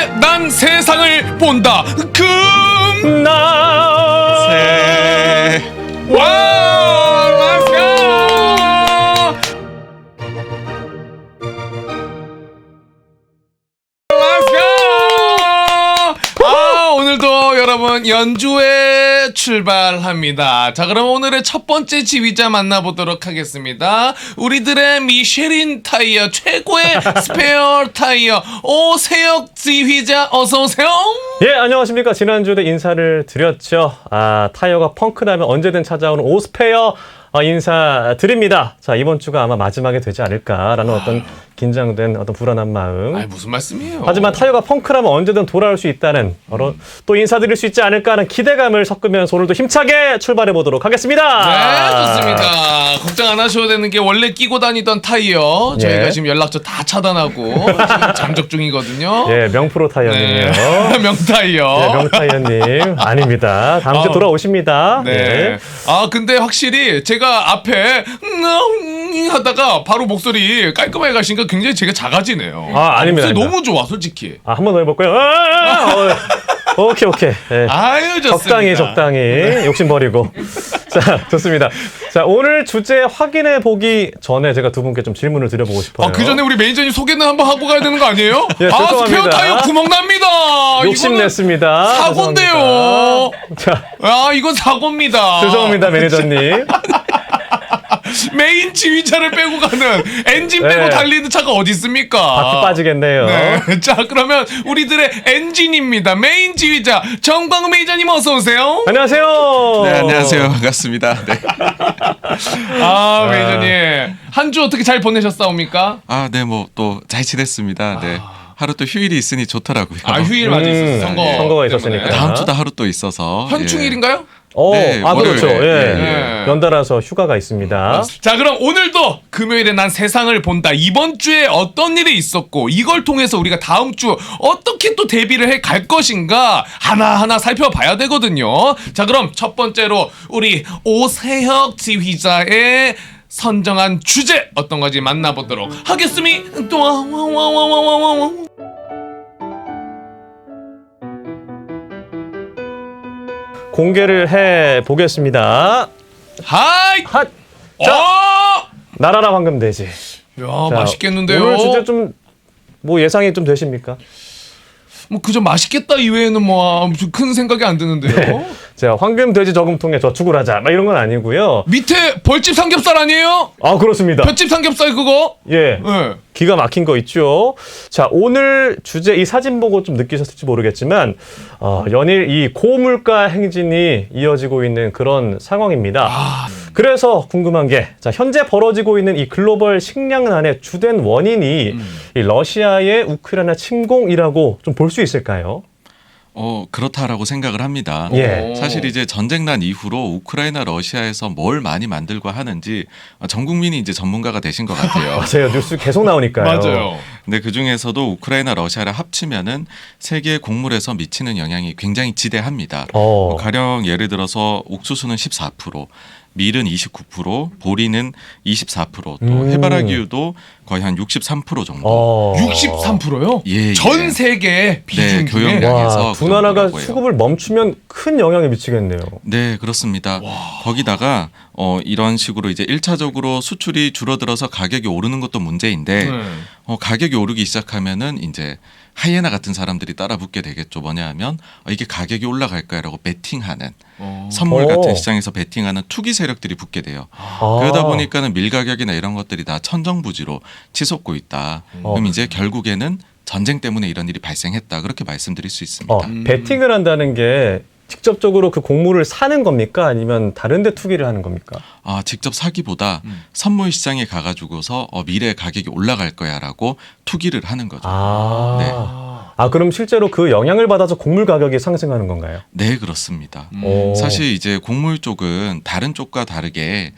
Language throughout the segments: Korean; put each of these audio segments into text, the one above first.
그메 난 세상을 본다. 나 와, 렛츠고! 렛츠고! 오늘도 여러분 연주회 출발합니다. 자, 그럼 오늘의 첫 번째 지휘자 만나보도록 하겠습니다. 우리들의 미쉐린 타이어 최고의 스페어 타이어 오세혁 지휘자 어서 오세요. 예, 안녕하십니까. 지난주에 인사를 드렸죠. 타이어가 펑크나면 언제든 찾아오는 오스페어 인사드립니다. 자, 이번 주가 아마 마지막이 되지 않을까라는 어떤 긴장된 어떤 불안한 마음. 아니, 무슨 말씀이에요? 하지만 타이어가 펑크라면 언제든 돌아올 수 있다는 또 인사드릴 수 있지 않을까 하는 기대감을 섞으면서 오늘도 힘차게 출발해 보도록 하겠습니다. 네, 좋습니다. 걱정 안 하셔도 되는 게 원래 끼고 다니던 타이어 저희가 지금 연락처 다 차단하고 지금 잠적 중이거든요. 예, 명프로 타이어님이요. 네. 명타이어. 네, 명타이어님 아닙니다. 다음 주에 돌아오십니다. 네. 네. 근데 확실히 제가 앞에 하다가 바로 목소리 깔끔하게 가시니까 굉장히 제가 작아지네요. 아닙니다. 목소리 너무 좋아, 솔직히. 한 번 더 해볼까요? 오케이. 네. 아유, 좋습니다. 적당히 욕심 버리고. 자, 좋습니다. 자, 오늘 주제 확인해 보기 전에 제가 두 분께 좀 질문을 드려보고 싶어요. 그 전에 우리 매니저님 소개는 한번 하고 가야 되는 거 아니에요? 예, 죄송합니다. 스페어 타이어 구멍납니다. 욕심냈습니다. 사고인데요. 자, 이건 사고입니다. 죄송합니다, 매니저님. 메인 지휘자를 빼고 가는 엔진 빼고 네. 달리는 차가 어디 있습니까? 바퀴 빠지겠네요. 네. 자, 그러면 우리들의 엔진입니다. 메인 지휘자 정광우 매니저님 어서 오세요. 안녕하세요. 네, 안녕하세요. 반갑습니다. 네. 매니저님 한 주 어떻게 잘 보내셨사옵니까? 네, 뭐 또 잘 지냈습니다. 네. 하루 또 휴일이 있으니 좋더라고요. 휴일 맞이 있었어요. 선거가 있었으니까. 다음 주도 하루 또 있어서. 현충일인가요? 네, 그렇죠. 월요일에. 예. 네. 연달아서 휴가가 있습니다. 자, 그럼 오늘도 금요일에 난 세상을 본다. 이번 주에 어떤 일이 있었고 이걸 통해서 우리가 다음 주 어떻게 또 대비를 해 갈 것인가 하나하나 살펴봐야 되거든요. 자, 그럼 첫 번째로 우리 오세혁 지휘자의 선정한 주제 어떤 건지 만나보도록 하겠습니다. 공개를 해 보겠습니다. 하이! 자, 날아라 황금돼지. 야, 자, 맛있겠는데요? 오늘 주제 좀 예상이 좀 되십니까? 그저 맛있겠다 이외에는 큰 생각이 안 드는데요. 자, 황금돼지 저금통에 저축을 하자. 이런 건 아니고요. 밑에 벌집 삼겹살 아니에요? 그렇습니다. 볏집 삼겹살 그거? 예. 네. 기가 막힌 거 있죠. 자, 오늘 주제 이 사진 보고 좀 느끼셨을지 모르겠지만 연일 이 고물가 행진이 이어지고 있는 그런 상황입니다. 그래서 궁금한 게 현재 벌어지고 있는 이 글로벌 식량난의 주된 원인이 이 러시아의 우크라이나 침공이라고 좀 볼 수 있을까요? 그렇다라고 생각을 합니다. 예. 사실 이제 전쟁 난 이후로 우크라이나 러시아에서 뭘 많이 만들고 하는지 전 국민이 이제 전문가가 되신 것 같아요. 맞아요. 뉴스 계속 나오니까요. 맞아요. 근데 그 중에서도 우크라이나 러시아를 합치면은 세계 곡물에서 미치는 영향이 굉장히 지대합니다. 가령 예를 들어서 옥수수는 14%, 밀은 29%, 보리는 24%, 또 해바라기유도 거의 한 63% 정도. 63%요? 예. 전 세계 비중 중에? 교역량에서 두 나라가 그 정도라고 해요. 수급을 멈추면 큰 영향을 미치겠네요. 네, 그렇습니다. 거기다가 이런 식으로 이제 1차적으로 수출이 줄어들어서 가격이 오르는 것도 문제인데 가격이 오르기 시작하면은 이제 하이에나 같은 사람들이 따라 붙게 되겠죠. 뭐냐 하면 이게 가격이 올라갈까라고 베팅하는 선물 같은 시장에서 베팅하는 투기 세력들이 붙게 돼요. 그러다 보니까는 밀 가격이나 이런 것들이 다 천정부지로 치솟고 있다. 그럼 이제 결국에는 전쟁 때문에 이런 일이 발생했다. 그렇게 말씀드릴 수 있습니다. 베팅을 한다는 게 직접적으로 그 곡물을 사는 겁니까? 아니면 다른 데 투기를 하는 겁니까? 직접 사기보다 선물 시장에 가가지고서 미래 가격이 올라갈 거야라고 투기를 하는 거죠. 네. 그럼 실제로 그 영향을 받아서 곡물 가격이 상승하는 건가요? 네, 그렇습니다. 사실 이제 곡물 쪽은 다른 쪽과 다르게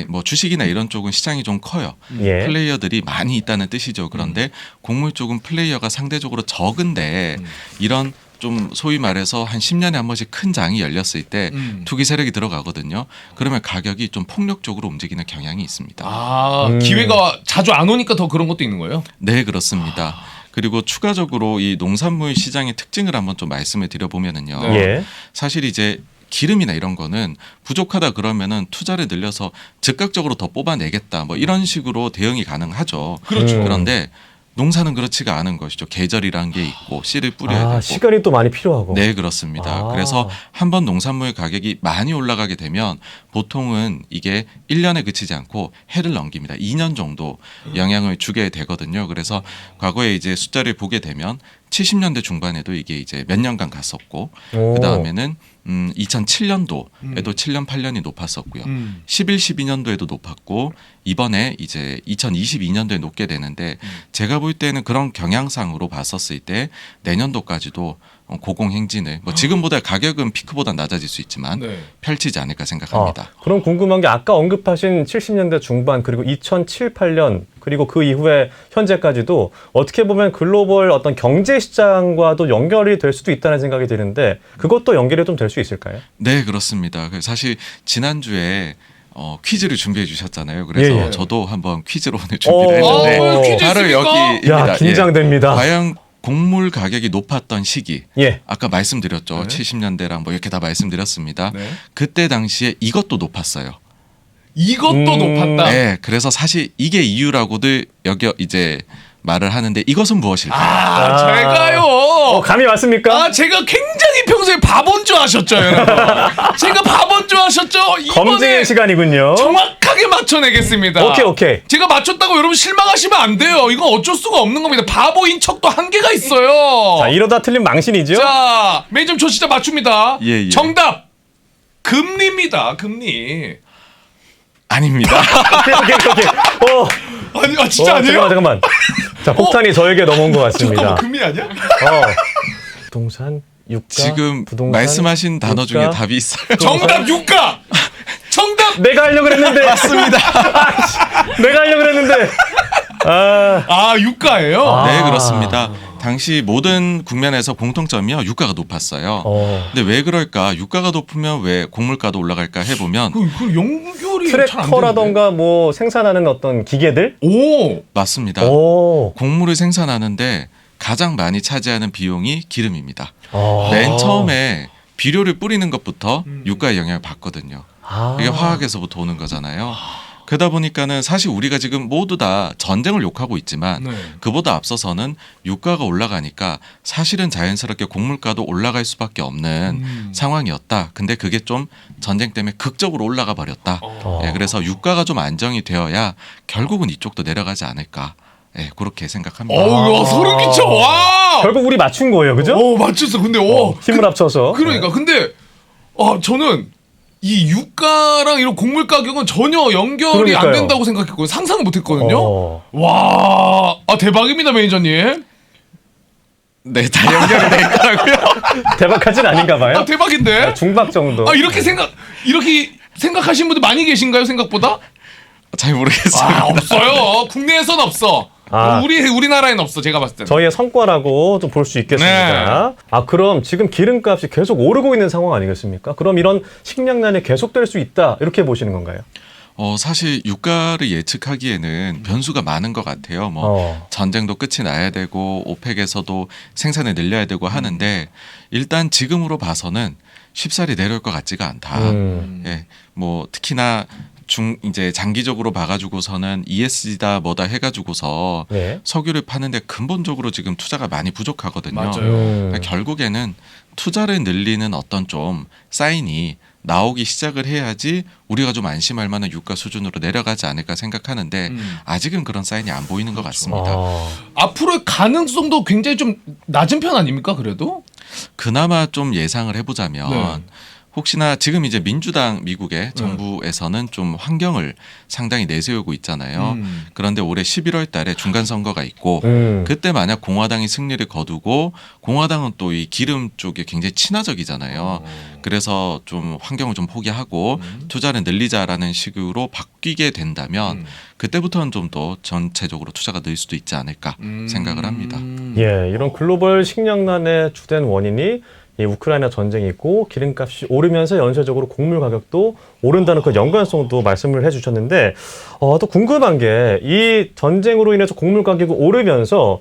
뭐 주식이나 이런 쪽은 시장이 좀 커요. 예. 플레이어들이 많이 있다는 뜻이죠. 그런데 곡물 쪽은 플레이어가 상대적으로 적은데 이런 좀 소위 말해서 한 10년에 한 번씩 큰 장이 열렸을 때 투기 세력이 들어가거든요. 그러면 가격이 좀 폭력적으로 움직이는 경향이 있습니다. 기회가 자주 안 오니까 더 그런 것도 있는 거예요? 네, 그렇습니다. 그리고 추가적으로 이 농산물 시장의 특징을 한번 좀 말씀을 드려보면은요. 예. 사실 이제 기름이나 이런 거는 부족하다 그러면은 투자를 늘려서 즉각적으로 더 뽑아내겠다 뭐 이런 식으로 대응이 가능하죠. 그렇죠. 그런데 농사는 그렇지가 않은 것이죠. 계절이란 게 있고 씨를 뿌려야 되고. 시간이 또 많이 필요하고. 네, 그렇습니다. 그래서 한번 농산물 가격이 많이 올라가게 되면 보통은 이게 1년에 그치지 않고 해를 넘깁니다. 2년 정도 영향을 주게 되거든요. 그래서 과거에 이제 숫자를 보게 되면 70년대 중반에도 이게 이제 몇 년간 갔었고 그 다음에는 2007년도에도 7년 8년이 높았었고요. 11, 12년도에도 높았고 이번에 이제 2022년도에 높게 되는데 제가 볼 때는 그런 경향상으로 봤었을 때 내년도까지도 고공행진을 뭐 지금보다 가격은 피크보다 낮아질 수 있지만 네. 펼치지 않을까 생각합니다. 그럼 궁금한 게 아까 언급하신 70년대 중반 그리고 2007, 8년 그리고 그 이후에 현재까지도 어떻게 보면 글로벌 어떤 경제 시장과도 연결이 될 수도 있다는 생각이 드는데 그것도 연결이 좀 될 수 있을까요? 네, 그렇습니다. 사실 지난주에 퀴즈를 준비해 주셨잖아요. 그래서 예, 예. 저도 한번 퀴즈로 오늘 준비를 했는데 퀴즈 바로 있습니까? 여기입니다. 야, 긴장됩니다. 과연 곡물 가격이 높았던 시기 예. 아까 말씀드렸죠. 네. 70년대랑 뭐 이렇게 다 말씀드렸습니다. 네. 그때 당시에 이것도 높았어요. 이것도 높았다. 네, 그래서 사실 이게 이유라고들 여기 이제 말을 하는데 이것은 무엇일까요? 제가요. 감이 왔습니까? 제가 굉장히 평소에 바본 줄 아셨죠, 여러분. 제가 바본 줄 아셨죠? 검증의 이번에 시간이군요. 정확하게 맞춰내겠습니다. 오케이. 제가 맞췄다고 여러분 실망하시면 안 돼요. 이건 어쩔 수가 없는 겁니다. 바보인 척도 한계가 있어요. 자, 이러다 틀린 망신이죠? 자, 매니저 저 진짜 맞춥니다. 예, 예. 정답 금리입니다. 금리. 아닙니다. 오케이. 아니, 진짜 아니에요? 잠깐만. 자, 폭탄이 저에게 넘어온 것 같습니다. 금리 아니야? 부동산, 유가, 지금 부동산, 말씀하신 단어 중에 유가. 답이 있어요. 정답 유가. 정답. 내가 하려고 그랬는데. 맞습니다. 내가 하려고 그랬는데. 유가예요. 네, 그렇습니다. 당시 모든 국면에서 공통점이요. 유가가 높았어요. 근데 왜 그럴까? 유가가 높으면 왜 곡물가도 올라갈까 해보면 그 연결이 트랙터라던가 뭐 생산하는 어떤 기계들? 오. 맞습니다. 오. 곡물을 생산하는데 가장 많이 차지하는 비용이 기름입니다. 아. 맨 처음에 비료를 뿌리는 것부터 유가의 영향을 받거든요. 이게 화학에서부터 오는 거잖아요. 그러다 보니까는 사실 우리가 지금 모두 다 전쟁을 욕하고 있지만 네. 그보다 앞서서는 유가가 올라가니까 사실은 자연스럽게 곡물가도 올라갈 수밖에 없는 상황이었다. 근데 그게 좀 전쟁 때문에 극적으로 올라가 버렸다. 예, 그래서 유가가 좀 안정이 되어야 결국은 이쪽도 내려가지 않을까. 예, 그렇게 생각합니다. 어우, 소름 끼쳐. 와. 결국 우리 맞춘 거예요, 그죠? 맞췄어. 근데 힘을 합쳐서. 그러니까 근데 저는 이 유가랑 이런 곡물 가격은 전혀 연결이 안 그러니까요. 된다고 생각했거든요. 상상을 못했거든요. 어. 와, 대박입니다, 매니저님. 네, 다 연결이 될 거라고요. 대박까진 아닌가 봐요. 대박인데. 중박 정도. 이렇게 생각하시는 분들 많이 계신가요, 생각보다? 잘 모르겠어요. 없어요. 국내에선 없어. 우리나라엔 없어. 제가 봤을 때는. 저희의 성과라고 좀 볼 수 있겠습니다. 그럼 지금 기름값이 계속 오르고 있는 상황 아니겠습니까? 그럼 이런 식량난이 계속될 수 있다 이렇게 보시는 건가요? 사실 유가를 예측하기에는 변수가 많은 것 같아요. 전쟁도 끝이 나야 되고 오펙에서도 생산을 늘려야 되고 하는데 일단 지금으로 봐서는 쉽사리 내려올 것 같지가 않다. 예, 뭐 특히나 이제 장기적으로 봐가지고서는 ESG다 뭐다 해가지고서 네. 석유를 파는데 근본적으로 지금 투자가 많이 부족하거든요. 맞아요. 그러니까 결국에는 투자를 늘리는 어떤 좀 사인이 나오기 시작을 해야지 우리가 좀 안심할 만한 유가 수준으로 내려가지 않을까 생각하는데 아직은 그런 사인이 안 보이는 것 같습니다. 앞으로의 가능성도 굉장히 좀 낮은 편 아닙니까? 그래도? 그나마 좀 예상을 해보자면 네. 혹시나 지금 이제 민주당 미국의 정부에서는 좀 환경을 상당히 내세우고 있잖아요. 그런데 올해 11월 달에 중간 선거가 있고 그때 만약 공화당이 승리를 거두고 공화당은 또 이 기름 쪽에 굉장히 친화적이잖아요. 그래서 좀 환경을 좀 포기하고 투자를 늘리자라는 식으로 바뀌게 된다면 그때부터는 좀 더 전체적으로 투자가 늘 수도 있지 않을까 생각을 합니다. 예, 이런 글로벌 식량난의 주된 원인이 이 우크라이나 전쟁이 있고 기름값이 오르면서 연쇄적으로 곡물 가격도 오른다는 그 연관성도 말씀을 해주셨는데 또 궁금한 게 이 전쟁으로 인해서 곡물 가격이 오르면서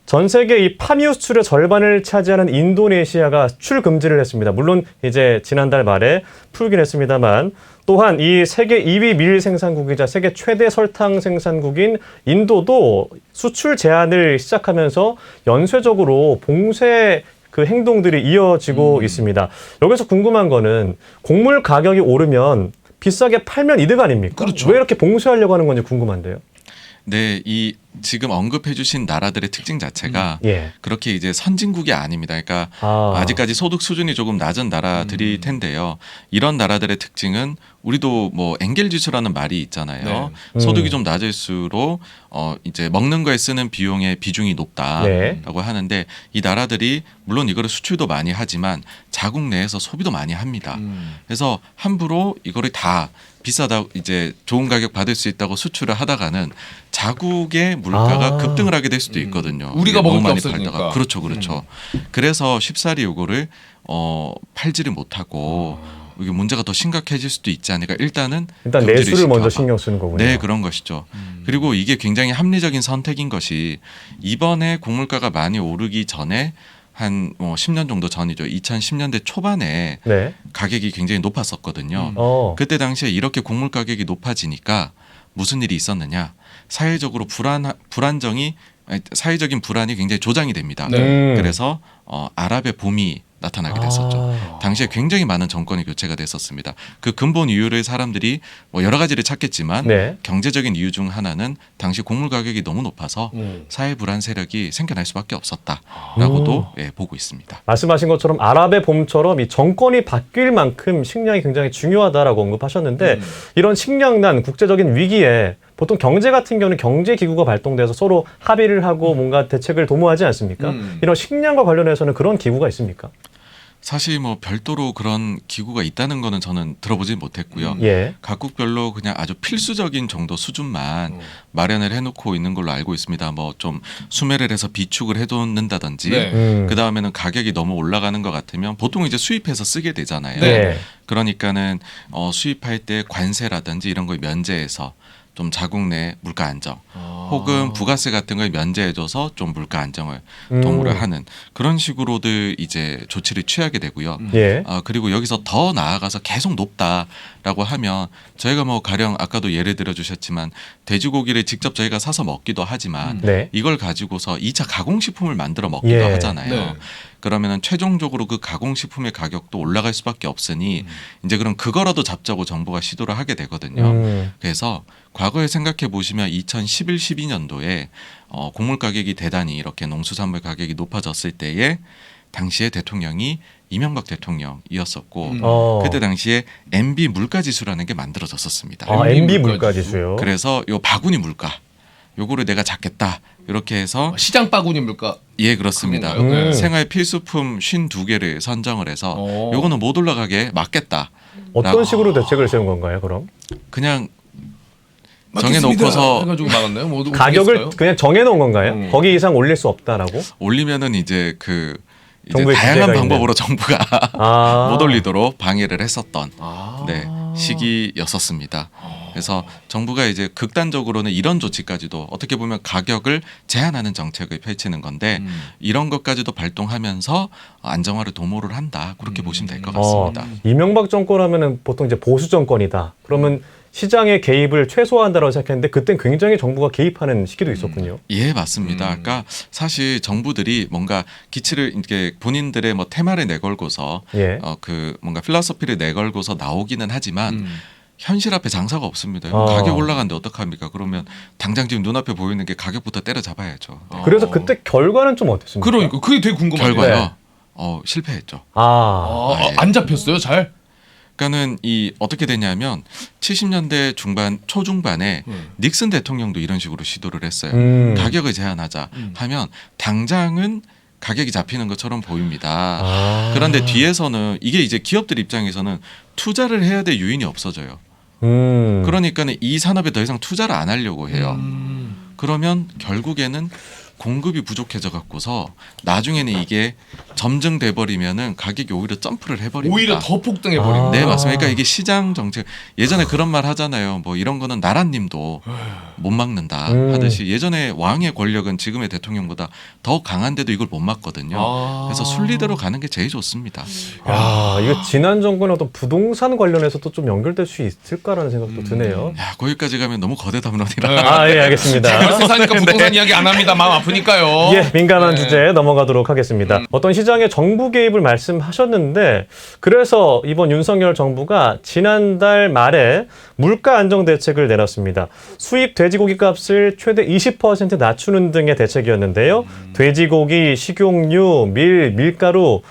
전 세계 이 파묘 수출의 절반을 차지하는 인도네시아가 수출 금지를 했습니다. 물론 이제 지난달 말에 풀긴 했습니다만 또한 이 세계 2위 밀 생산국이자 세계 최대 설탕 생산국인 인도도 수출 제한을 시작하면서 연쇄적으로 봉쇄 그 행동들이 이어지고 있습니다. 여기서 궁금한 거는 곡물 가격이 오르면 비싸게 팔면 이득 아닙니까? 그렇죠. 왜 이렇게 봉쇄하려고 하는 건지 궁금한데요. 네, 이 지금 언급해주신 나라들의 특징 자체가 예. 그렇게 이제 선진국이 아닙니다. 그러니까 아직까지 소득 수준이 조금 낮은 나라들일 텐데요. 이런 나라들의 특징은 우리도 뭐 엔겔지수라는 말이 있잖아요. 네. 소득이 좀 낮을수록 이제 먹는 거에 쓰는 비용의 비중이 높다라고 네. 하는데 이 나라들이 물론 이거를 수출도 많이 하지만 자국 내에서 소비도 많이 합니다. 그래서 함부로 이거를 다 비싸다 이제 좋은 가격 받을 수 있다고 수출을 하다가는 자국의 물가가 급등을 하게 될 수도 있거든요. 우리가 이게 먹을 너무 게 많이 없어지니까. 팔다가 그렇죠. 그래서 쉽사리 요거를 팔지를 못하고 이게 문제가 더 심각해질 수도 있지 않을까. 일단 금지를 내수를 먼저 시켜봐. 신경 쓰는 거군요. 네, 그런 것이죠. 그리고 이게 굉장히 합리적인 선택인 것이 이번에 곡물가가 많이 오르기 전에 한 10년 정도 전이죠. 2010년대 초반에 네. 가격이 굉장히 높았었거든요. 그때 당시에 이렇게 곡물 가격이 높아지니까 무슨 일이 있었느냐? 사회적으로 사회적인 불안이 굉장히 조장이 됩니다. 네. 그래서 아랍의 봄이 나타나게 됐었죠. 당시에 굉장히 많은 정권이 교체가 됐었습니다. 그 근본 이유를 사람들이 뭐 여러 가지를 찾겠지만 네. 경제적인 이유 중 하나는 당시 곡물 가격이 너무 높아서 사회 불안 세력이 생겨날 수밖에 없었다라고도 보고 있습니다. 말씀하신 것처럼 아랍의 봄처럼 이 정권이 바뀔 만큼 식량이 굉장히 중요하다라고 언급하셨는데 이런 식량난 국제적인 위기에 보통 경제 같은 경우는 경제기구가 발동돼서 서로 합의를 하고 뭔가 대책을 도모하지 않습니까? 이런 식량과 관련해서는 그런 기구가 있습니까? 사실 뭐 별도로 그런 기구가 있다는 거는 저는 들어보지 못했고요. 예. 각국별로 그냥 아주 필수적인 정도 수준만 마련을 해놓고 있는 걸로 알고 있습니다. 뭐 좀 수매를 해서 비축을 해놓는다든지 네. 그 다음에는 가격이 너무 올라가는 것 같으면 보통 이제 수입해서 쓰게 되잖아요. 네. 그러니까는 수입할 때 관세라든지 이런 걸 면제해서 좀 자국 내 물가 안정 혹은 부가세 같은 걸 면제해줘서 좀 물가 안정을 도모를 하는 그런 식으로들 이제 조치를 취하게 되고요. 예. 그리고 여기서 더 나아가서 계속 높다라고 하면 저희가 뭐 가령 아까도 예를 들어주셨지만 돼지고기를 직접 저희가 사서 먹기도 하지만 네. 이걸 가지고서 2차 가공식품을 만들어 먹기도 예. 하잖아요. 네. 그러면은 최종적으로 그 가공식품의 가격도 올라갈 수밖에 없으니 이제 그럼 그거라도 잡자고 정부가 시도를 하게 되거든요. 그래서 과거에 생각해 보시면 2011, 12년도에 곡물 가격이 대단히 이렇게 농수산물 가격이 높아졌을 때에 당시의 대통령이 이명박 대통령이었었고 그때 당시에 MB 물가지수라는 게 만들어졌었습니다. MB 물가지수요. 그래서 요 바구니 물가 요거를 내가 잡겠다 이렇게 해서 시장 바구니 물가. 예 그렇습니다. 그런가요? 네. 생활 필수품 52개를 선정을 해서 요거는 못 올라가게 막겠다. 어떤 식으로 대책을 세운 건가요, 그럼? 그냥 맞겠습니다. 정해놓고서 해가지고 막았나요? 뭐 가격을 모르겠어요. 그냥 정해놓은 건가요? 거기 이상 올릴 수 없다라고? 올리면은 이제 그 이제 정부의 다양한 규제가 방법으로 정부가 못 올리도록 방해를 했었던 네, 시기였었습니다. 그래서 정부가 이제 극단적으로는 이런 조치까지도 어떻게 보면 가격을 제한하는 정책을 펼치는 건데 이런 것까지도 발동하면서 안정화를 도모를 한다 그렇게 보시면 될 것 같습니다. 이명박 정권 하면은 보통 이제 보수 정권이다. 그러면 시장의 개입을 최소화한다고 생각했는데 그땐 굉장히 정부가 개입하는 시기도 있었군요. 예, 맞습니다. 그러니까 사실 정부들이 뭔가 기치를 이렇게 본인들의 뭐 테마를 내걸고서 예. 그 뭔가 필로소피를 내걸고서 나오기는 하지만 현실 앞에 장사가 없습니다. 가격 올라가는데 어떡합니까? 그러면 당장 지금 눈앞에 보이는 게 가격부터 때려잡아야죠. 네. 그래서 그때 결과는 좀 어땠습니까? 그러니까 그게 되게 궁금해요. 결과요. 실패했죠. 예. 안 잡혔어요, 잘? 그러니까는 이 어떻게 되냐면 70년대 초중반에 닉슨 대통령도 이런 식으로 시도를 했어요. 가격을 제한하자 하면 당장은 가격이 잡히는 것처럼 보입니다. 그런데 뒤에서는 이게 이제 기업들 입장에서는 투자를 해야 될 요인이 없어져요. 그러니까는 이 산업에 더 이상 투자를 안 하려고 해요. 그러면 결국에는 공급이 부족해져 갖고서 나중에는 이게 점증돼 버리면은 가격이 오히려 점프를 해버립니다. 오히려 더 폭등해 버립니다. 네, 맞습니다. 그러니까 이게 시장 정책 예전에 그런 말 하잖아요. 뭐 이런 거는 나라님도 못 막는다 하듯이 예전에 왕의 권력은 지금의 대통령보다 더 강한데도 이걸 못 막거든요. 그래서 순리대로 가는 게 제일 좋습니다. 야, 이거 지난 정부는 어떤 부동산 관련해서도 좀 연결될 수 있을까라는 생각도 드네요. 야, 거기까지 가면 너무 거대 담론이라. 아, 예, 알겠습니다. 세상이니까 부동산 이야기 안 합니다. 마음 아프니까요. 예, 민감한 주제에 넘어가도록 하겠습니다. 어떤 시장의 정부 개입을 말씀하셨는데 그래서 이번 윤석열 정부가 지난달 말에 물가 안정 대책을 내놨습니다. 수입 돼지고기 값을 최대 20% 낮추는 등의 대책이었는데요. 돼지고기, 식용유, 밀가루,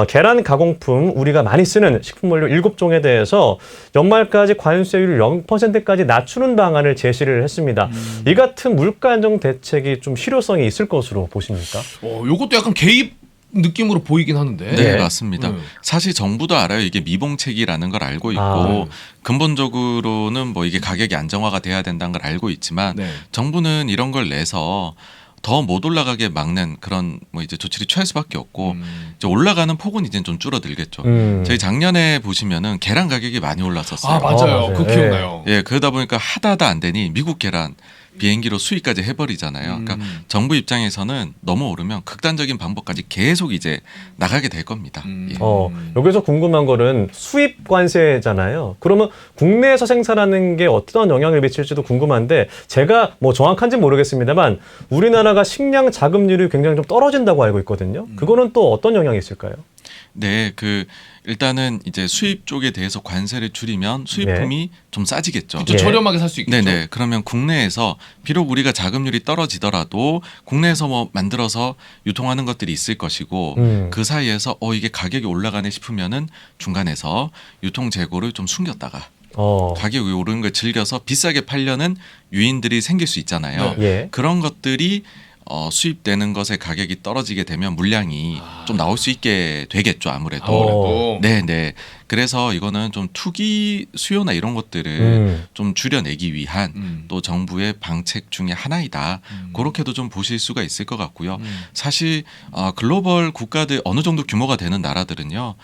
계란 가공품, 우리가 많이 쓰는 식품 원료 7종에 대해서 연말까지 관세율을 0%까지 낮추는 방안을 제시를 했습니다. 이 같은 물가 안정 대책이 좀 실효성이 있을 것으로 보십니까? 요것도 약간 개입 느낌으로 보이긴 하는데. 네, 맞습니다. 사실 정부도 알아요. 이게 미봉책이라는 걸 알고 있고 근본적으로는 뭐 이게 가격이 안정화가 돼야 된다는 걸 알고 있지만 네. 정부는 이런 걸 내서 더 못 올라가게 막는 그런 뭐 이제 조치를 취할 수밖에 없고 이제 올라가는 폭은 이제 좀 줄어들겠죠. 저희 작년에 보시면은 계란 가격이 많이 올랐었어요. 아, 맞아요. 맞아요. 그거 기억나요. 예, 그러다 보니까 하다 안 되니 미국 계란 비행기로 수입까지 해버리잖아요. 그러니까 정부 입장에서는 너무 오르면 극단적인 방법까지 계속 이제 나가게 될 겁니다. 예. 여기서 궁금한 거는 수입 관세잖아요. 그러면 국내에서 생산하는 게 어떤 영향을 미칠지도 궁금한데 제가 뭐 정확한지 모르겠습니다만 우리나라가 식량 자급률이 굉장히 좀 떨어진다고 알고 있거든요. 그거는 또 어떤 영향이 있을까요? 네, 일단은 이제 수입 쪽에 대해서 관세를 줄이면 수입품이 좀 싸지겠죠. 그렇죠. 저렴하게 살 수 있겠죠. 네네. 그러면 국내에서 비록 우리가 자급률이 떨어지더라도 국내에서 뭐 만들어서 유통하는 것들이 있을 것이고 그 사이에서 이게 가격이 올라가네 싶으면은 중간에서 유통 재고를 좀 숨겼다가 가격이 오르는 걸 즐겨서 비싸게 팔려는 유인들이 생길 수 있잖아요. 예. 그런 것들이 수입되는 것의 가격이 떨어지게 되면 물량이 좀 나올 수 있게 되겠죠, 아무래도. 네. 그래서 이거는 좀 투기 수요나 이런 것들을 좀 줄여내기 위한 또 정부의 방책 중에 하나이다. 그렇게도 좀 보실 수가 있을 것 같고요. 사실 글로벌 국가들 어느 정도 규모가 되는 나라들은요.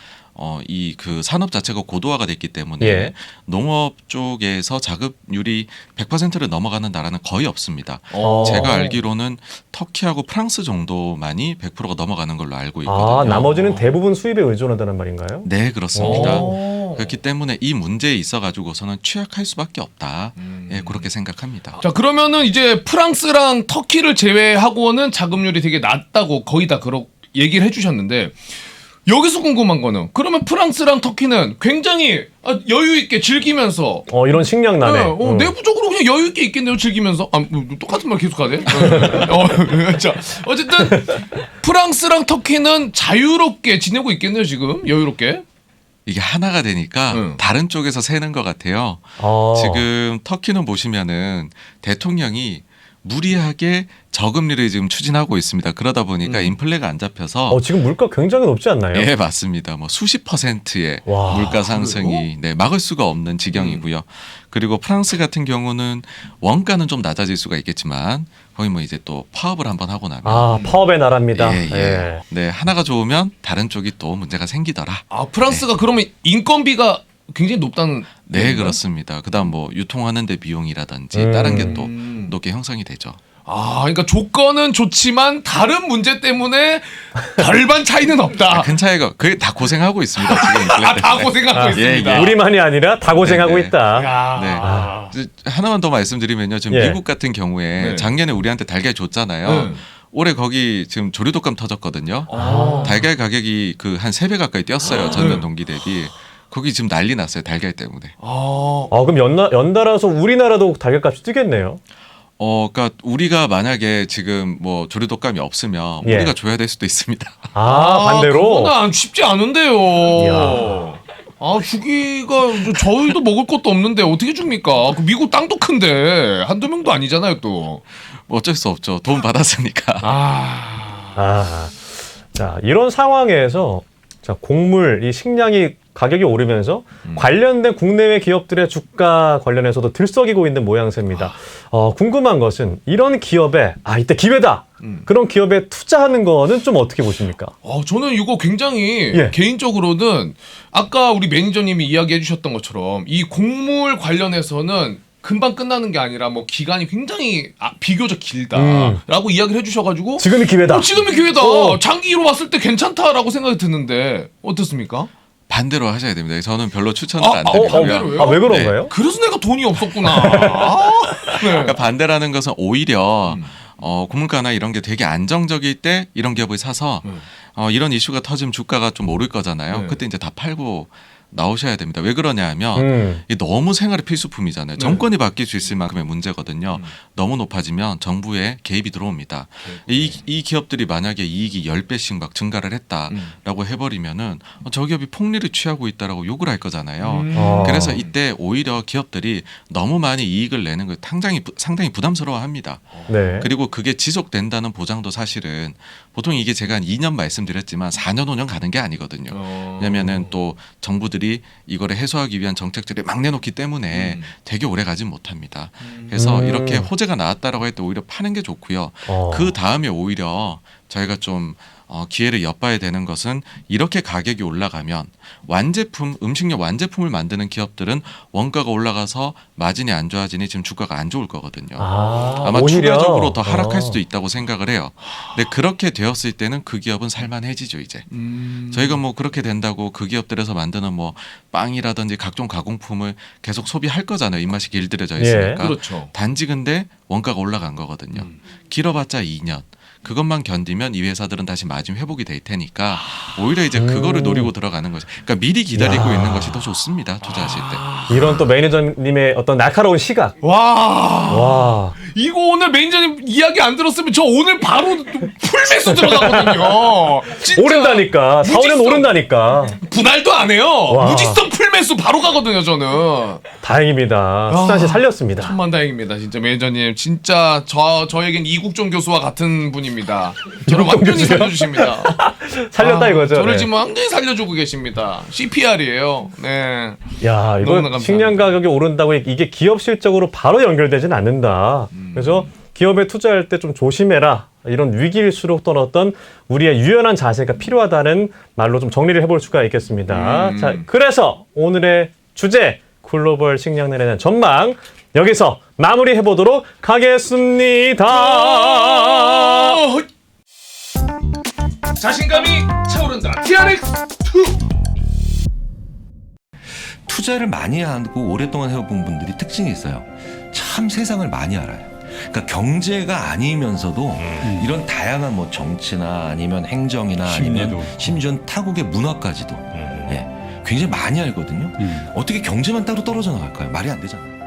이 그 산업 자체가 고도화가 됐기 때문에 예. 농업 쪽에서 자급률이 100%를 넘어가는 나라는 거의 없습니다. 어. 제가 알기로는 터키하고 프랑스 정도만이 100%가 넘어가는 걸로 알고 있거든요. 나머지는 대부분 수입에 의존한다는 말인가요? 네, 그렇습니다. 오. 그렇기 때문에 이 문제에 있어 가지고서는 취약할 수밖에 없다. 예, 그렇게 생각합니다. 자, 그러면은 이제 프랑스랑 터키를 제외하고는 자급률이 되게 낮다고 거의 다 얘기를 해주셨는데 여기서 궁금한 거는 그러면 프랑스랑 터키는 굉장히 여유 있게 즐기면서 이런 식량난에. 내부적으로 그냥 여유 있게 있겠네요. 즐기면서 똑같은 말 계속하네. 자, 어쨌든 프랑스랑 터키는 자유롭게 지내고 있겠네요. 지금 여유롭게. 이게 하나가 되니까 다른 쪽에서 새는 것 같아요. 지금 터키는 보시면은 대통령이 무리하게 저금리를 지금 추진하고 있습니다. 그러다 보니까 인플레가 안 잡혀서 지금 물가 굉장히 높지 않나요? 예, 맞습니다. 뭐 수십 %의 물가 상승이 막을 수가 없는 지경이고요. 그리고 프랑스 같은 경우는 원가는 좀 낮아질 수가 있겠지만 거의 뭐 이제 또 파업을 한번 하고 나면 파업의 나라입니다. 예. 네, 하나가 좋으면 다른 쪽이 또 문제가 생기더라. 프랑스가 그러면 인건비가 굉장히 높다는. 네, 얘기인가요? 그렇습니다. 그다음 뭐 유통하는데 비용이라든지 다른 게 또 높게 형성이 되죠. 그러니까 조건은 좋지만 다른 문제 때문에 별반 차이는 없다. 큰 차이가 그게 다 고생하고 있습니다. 지금 다 고생하고 있습니다. 예. 우리만이 아니라 다 고생하고 네. 있다. 네. 하나만 더 말씀드리면요. 지금 미국 같은 경우에 작년에 우리한테 달걀 줬잖아요. 올해 거기 지금 조류독감 터졌거든요. 달걀 가격이 그 한 3배 가까이 뛰었어요. 전년 동기 대비. 거기 지금 난리 났어요. 달걀 때문에. 그럼 연달아서 우리나라도 달걀값이 뛰겠네요. 그러니까 우리가 만약에 지금 뭐 조류독감이 없으면 우리가 줘야 될 수도 있습니다. 반대로? 그건 쉽지 않은데요. 주기가 저희도 먹을 것도 없는데 어떻게 줍니까? 그 미국 땅도 큰데 한두 명도 아니잖아요 또. 뭐 어쩔 수 없죠. 돈 받았으니까. 자, 이런 상황에서 자, 곡물, 이 식량이 가격이 오르면서 관련된 국내외 기업들의 주가 관련해서도 들썩이고 있는 모양새입니다. 궁금한 것은 이런 기업에 이때 기회다. 그런 기업에 투자하는 거는 좀 어떻게 보십니까? 저는 이거 굉장히 예. 개인적으로는 아까 우리 매니저님이 이야기해 주셨던 것처럼 이 곡물 관련해서는 금방 끝나는 게 아니라 뭐 기간이 굉장히 비교적 길다라고 이야기를 해주셔가지고 지금이 기회다. 지금이 기회다. 어. 장기로 봤을 때 괜찮다라고 생각이 드는데 어떻습니까? 반대로 하셔야 됩니다. 저는 별로 추천을 안 드리고요. 반대로요? 왜 그런가요? 그래서 내가 돈이 없었구나. 네. 그러니까 반대라는 것은 오히려 고물가나 이런 게 되게 안정적일 때 이런 기업을 사서 이런 이슈가 터지면 주가가 좀 오를 거잖아요. 네. 그때 이제 다 팔고 나오셔야 됩니다. 왜 그러냐 하면 이게 너무 생활의 필수품이잖아요. 정권이 바뀔 수 있을 만큼의 문제거든요. 너무 높아지면 정부에 개입이 들어옵니다. 이 기업들이 만약에 이익이 10배씩 막 증가를 했다라고 해버리면은 저 기업이 폭리를 취하고 있다라고 욕을 할 거잖아요. 그래서 이때 오히려 기업들이 너무 많이 이익을 내는 걸 상당히 부담스러워합니다. 네. 그리고 그게 지속된다는 보장도 사실은 보통 이게 제가 한 2년 말씀드렸지만 4년 5년 가는 게 아니거든요. 왜냐면은 또 정부들이 이거를 해소하기 위한 정책들을 막 내놓기 때문에 되게 오래 가진 못합니다. 그래서 이렇게 호재가 나왔다라고 할 때 오히려 파는 게 좋고요. 그 다음에 오히려 저희가 좀 기회를 엿봐야 되는 것은 이렇게 가격이 올라가면 완제품, 음식료 완제품을 만드는 기업들은 원가가 올라가서 마진이 안 좋아지니 지금 주가가 안 좋을 거거든요. 아마 오히려? 추가적으로 더 하락할 수도 있다고 생각을 해요. 근데 그렇게 되었을 때는 그 기업은 살만해지죠 이제. 저희가 뭐 그렇게 된다고 그 기업들에서 만드는 뭐 빵이라든지 각종 가공품을 계속 소비할 거잖아요. 입맛이 길들여져 있으니까. 예. 그렇죠. 단지 근데 원가가 올라간 거거든요. 길어봤자 2년. 그것만 견디면 이 회사들은 다시 마진 회복이 될 테니까 오히려 이제 그거를 노리고 들어가는 거죠. 그러니까 미리 기다리고 있는 것이 더 좋습니다. 투자하실 때. 이런 또 매니저님의 어떤 날카로운 시각. 와. 이거 오늘 매니저님 이야기 안 들었으면 저 오늘 바로 풀매수 들어가거든요. 진짜. 오른다니까. 4, 5년 무지성. 오른다니까. 분할도 안 해요. 와. 무지성 풀매수 바로 가거든요, 저는. 다행입니다. 수단씨 살렸습니다. 천만다행입니다, 진짜 매니저님. 진짜 저에겐 이국종 교수와 같은 분입니다. 저를 완전히 교수요? 살려주십니다. 살렸다 이거죠. 저를 네. 지금 완전히 살려주고 계십니다. CPR이에요. 네. 야, 너무나 이거 감사합니다. 식량 가격이 오른다고 이게 기업 실적으로 바로 연결되진 않는다. 그래서 기업에 투자할 때 좀 조심해라. 이런 위기일수록 또는 어떤 우리의 유연한 자세가 필요하다는 말로 좀 정리를 해볼 수가 있겠습니다. 자, 그래서 오늘의 주제 글로벌 식량난에 대한 전망 여기서 마무리해 보도록 하겠습니다. 자신감이 차오른다. TRX2. 투자를 많이 하고 오랫동안 해본 분들이 특징이 있어요. 참 세상을 많이 알아요. 그러니까 경제가 아니면서도 이런 다양한 뭐 정치나 아니면 행정이나 아니면 심지어 타국의 문화까지도 예, 굉장히 많이 알거든요. 어떻게 경제만 따로 떨어져 나갈까요? 말이 안 되잖아요.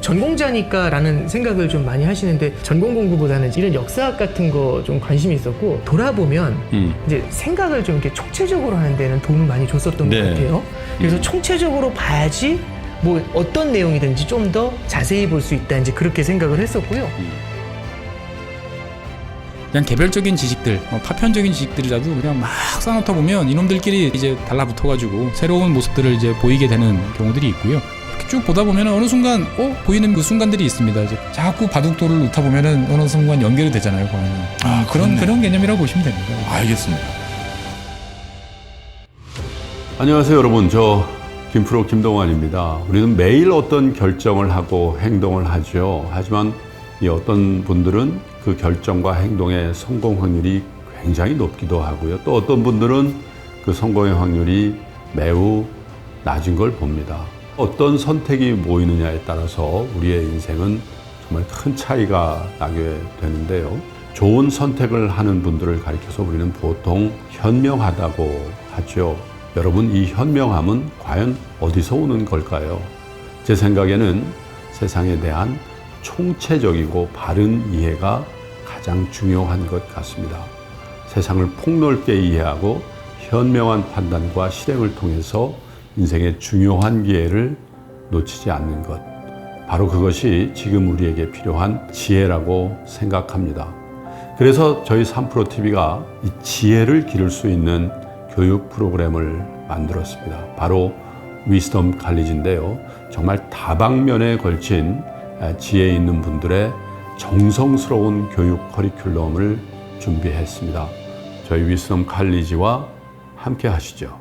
전공자니까라는 생각을 좀 많이 하시는데 전공 공부보다는 이런 역사학 같은 거 좀 관심이 있었고 돌아보면 이제 생각을 좀 이렇게 총체적으로 하는 데는 도움을 많이 줬었던 것 같아요. 그래서 총체적으로 봐야지 뭐 어떤 내용이든지 좀 더 자세히 볼 수 있다 이제 그렇게 생각을 했었고요. 그냥 개별적인 지식들, 파편적인 지식들이라도 그냥 막 쌓아놓다 보면 이놈들끼리 이제 달라붙어가지고 새로운 모습들을 이제 보이게 되는 경우들이 있고요. 이렇게 쭉 보다 보면 어느 순간 보이는 그 순간들이 있습니다. 이제 자꾸 바둑돌을 놓다 보면은 어느 순간 연결이 되잖아요. 그런 개념이라고 보시면 됩니다. 알겠습니다. 안녕하세요, 여러분. 저 김프로 김동완입니다. 우리는 매일 어떤 결정을 하고 행동을 하죠. 하지만 이 어떤 분들은 그 결정과 행동의 성공 확률이 굉장히 높기도 하고요. 또 어떤 분들은 그 성공의 확률이 매우 낮은 걸 봅니다. 어떤 선택이 모이느냐에 따라서 우리의 인생은 정말 큰 차이가 나게 되는데요. 좋은 선택을 하는 분들을 가리켜서 우리는 보통 현명하다고 하죠. 여러분, 이 현명함은 과연 어디서 오는 걸까요? 제 생각에는 세상에 대한 총체적이고 바른 이해가 가장 중요한 것 같습니다. 세상을 폭넓게 이해하고 현명한 판단과 실행을 통해서 인생의 중요한 기회를 놓치지 않는 것. 바로 그것이 지금 우리에게 필요한 지혜라고 생각합니다. 그래서 저희 3프로TV가 이 지혜를 기를 수 있는 교육 프로그램을 만들었습니다. 바로 위스덤 칼리지인데요. 정말 다방면에 걸친 지혜 있는 분들의 정성스러운 교육 커리큘럼을 준비했습니다. 저희 위스덤 칼리지와 함께 하시죠.